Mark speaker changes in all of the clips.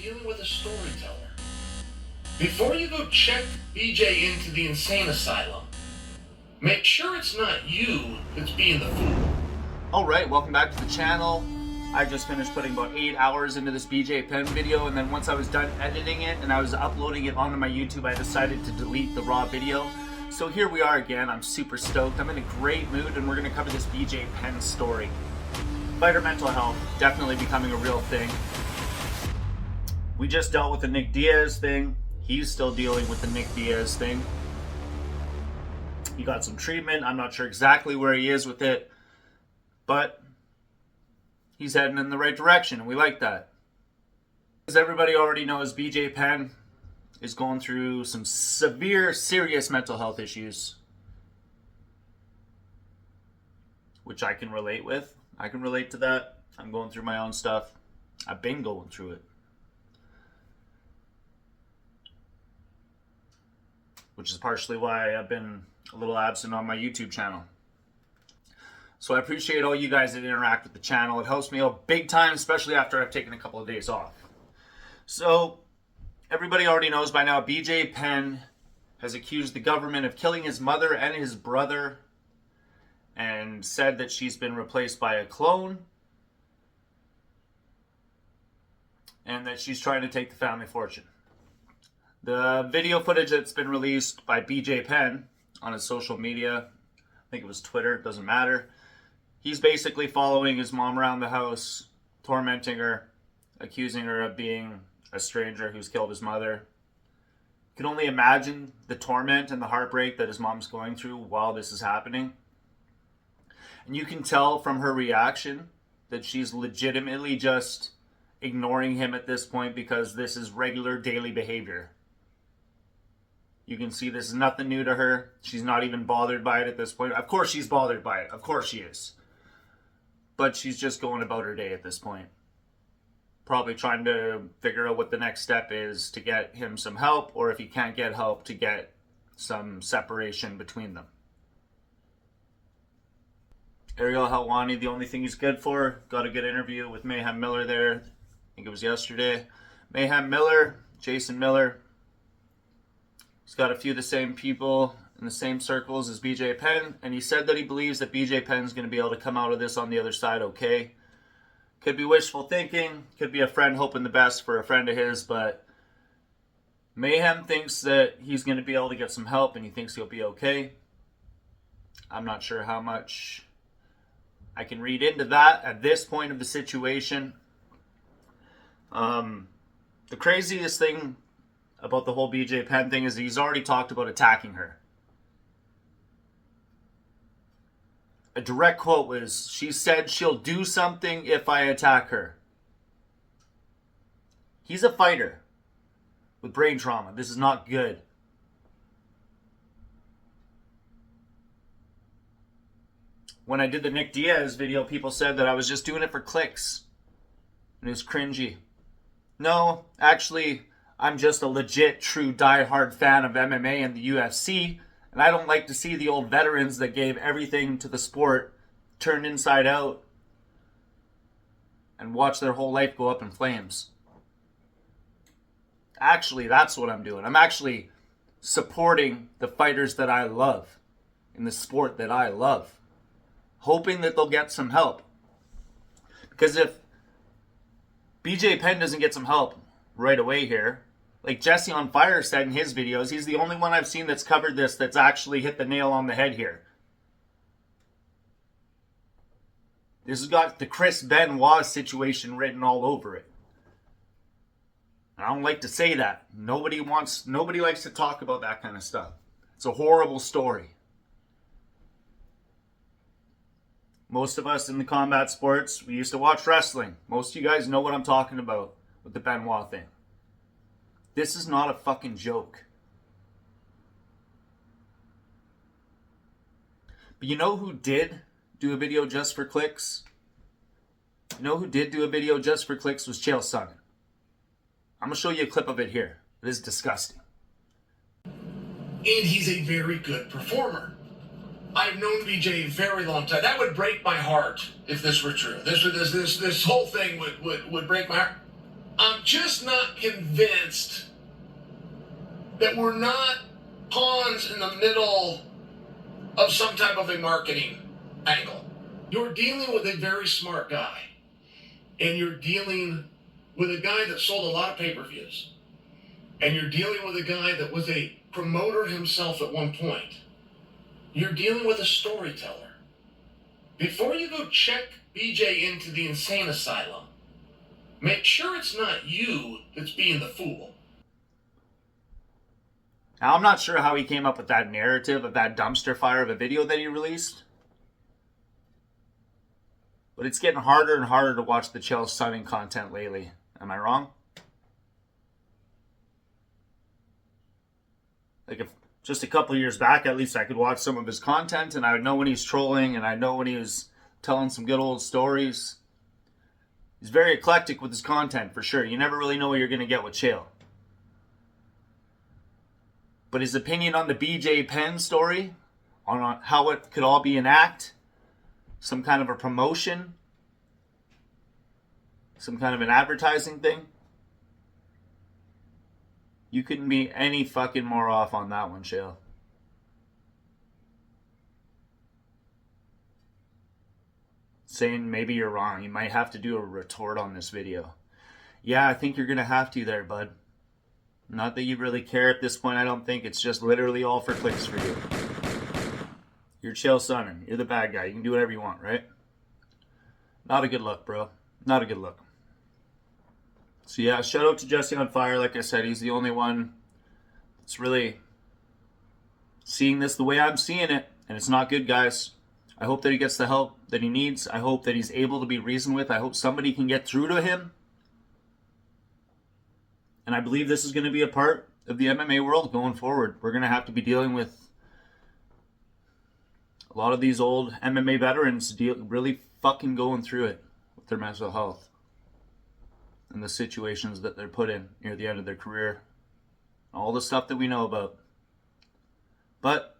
Speaker 1: dealing with a storyteller. Before you go check BJ into the insane asylum, make sure it's not you that's being the fool.
Speaker 2: Alright, welcome back to the channel. I just finished putting about 8 hours into this BJ PENN video, and then once I was done editing it and I was uploading it onto my YouTube, I decided to delete the raw video. So here we are again. I'm super stoked. I'm in a great mood, and we're going to cover this BJ PENN story. Fighter mental health definitely becoming a real thing. We just dealt with the Nick Diaz thing. He's still dealing with the Nick Diaz thing. He got some treatment. I'm not sure exactly where he is with it, but he's heading in the right direction, and we like that. As everybody already knows, BJ PENN is going through some severe, serious mental health issues, which I can relate with. I can relate to that. I'm going through my own stuff. I've been going through it. Which is partially why I've been a little absent on my YouTube channel. So I appreciate all you guys that interact with the channel. It helps me out big time, especially after I've taken a couple of days off. So everybody already knows by now, BJ PENN has accused the government of killing his mother and his brother, and said that she's been replaced by a clone, and that she's trying to take the family fortune. The video footage that's been released by BJ PENN on his social media, I think it was Twitter, it doesn't matter. He's basically following his mom around the house, tormenting her, accusing her of being a stranger who's killed his mother. You can only imagine the torment and the heartbreak that his mom's going through while this is happening. And you can tell from her reaction that she's legitimately just ignoring him at this point because this is regular daily behavior. You can see this is nothing new to her. She's not even bothered by it at this point. Of course she's bothered by it. Of course she is. But she's just going about her day at this point. Probably trying to figure out what the next step is to get him some help, or if he can't get help, to get some separation between them. Ariel Helwani, the only thing he's good for, got a good interview with Mayhem Miller there. I think it was yesterday. Mayhem Miller, Jason Miller. He's got a few of the same people in the same circles as BJ PENN, and he said that he believes that BJ PENN is going to be able to come out of this on the other side okay. Could be wishful thinking, could be a friend hoping the best for a friend of his, but Mayhem thinks that he's going to be able to get some help, and he thinks he'll be okay. I'm not sure how much I can read into that at this point of the situation. The craziest thing about the whole BJ PENN thing is that he's already talked about attacking her. A direct quote was, she said she'll do something if I attack her. He's a fighter with brain trauma. This is not good. When I did the Nick Diaz video, people said that I was just doing it for clicks. And it was cringy. No, actually, I'm just a legit, true, die-hard fan of MMA and the UFC, and I don't like to see the old veterans that gave everything to the sport turned inside out and watch their whole life go up in flames. Actually, that's what I'm doing. I'm actually supporting the fighters that I love in the sport that I love, hoping that they'll get some help. Because if BJ PENN doesn't get some help right away here, like Jesse on Fire said in his videos, he's the only one I've seen that's covered this that's actually hit the nail on the head here. This has got the Chris Benoit situation written all over it. I don't like to say that. Nobody likes to talk about that kind of stuff. It's a horrible story. Most of us in the combat sports, we used to watch wrestling. Most of you guys know what I'm talking about with the Benoit thing. This is not a fucking joke. But you know who did do a video just for clicks? You know who did do a video just for clicks was Chael Sonnen. I'm going to show you a clip of it here. It is disgusting.
Speaker 1: And he's a very good performer. I've known BJ a very long time. That would break my heart if this were true. This whole thing would break my heart. I'm just not convinced that we're not pawns in the middle of some type of a marketing angle. You're dealing with a very smart guy, and you're dealing with a guy that sold a lot of pay-per-views, and you're dealing with a guy that was a promoter himself at one point. You're dealing with a storyteller. Before you go check BJ into the insane asylum, make sure it's not you that's being the fool.
Speaker 2: Now, I'm not sure how he came up with that narrative of that dumpster fire of a video that he released. But it's getting harder and harder to watch the Chael Sonnen content lately. Am I wrong? Like, if just a couple years back, at least I could watch some of his content and I would know when he's trolling and I know when he was telling some good old stories. He's very eclectic with his content, for sure. You never really know what you're going to get with Chael. But his opinion on the BJ PENN story, on how it could all be an act, some kind of a promotion, some kind of an advertising thing, you couldn't be any fucking more off on that one, Chael. Saying maybe you're wrong. You might have to do a retort on this video. Yeah, I think you're going to have to there, bud. Not that you really care at this point, I don't think. It's just literally all for clicks for you. You're Chael Sonnen. You're the bad guy. You can do whatever you want, right? Not a good look, bro. Not a good look. So yeah, shout out to Jesse on Fire. Like I said, he's the only one that's really seeing this the way I'm seeing it. And it's not good, guys. I hope that he gets the help that he needs. I hope that he's able to be reasoned with. I hope somebody can get through to him. And I believe this is going to be a part of the MMA world going forward. We're going to have to be dealing with a lot of these old MMA veterans really fucking going through it with their mental health and the situations that they're put in near the end of their career. All the stuff that we know about. But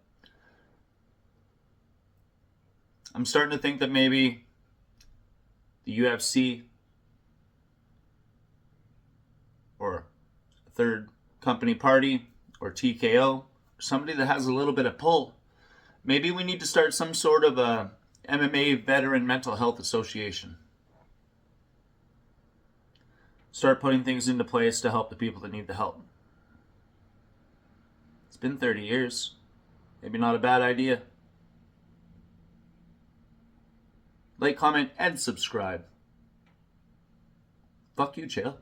Speaker 2: I'm starting to think that maybe the UFC or a third company party or TKO, somebody that has a little bit of pull, maybe we need to start some sort of a MMA veteran mental health association. Start putting things into place to help the people that need the help. It's been 30 years. Maybe not a bad idea. Like, comment, and subscribe. Fuck you, Chael.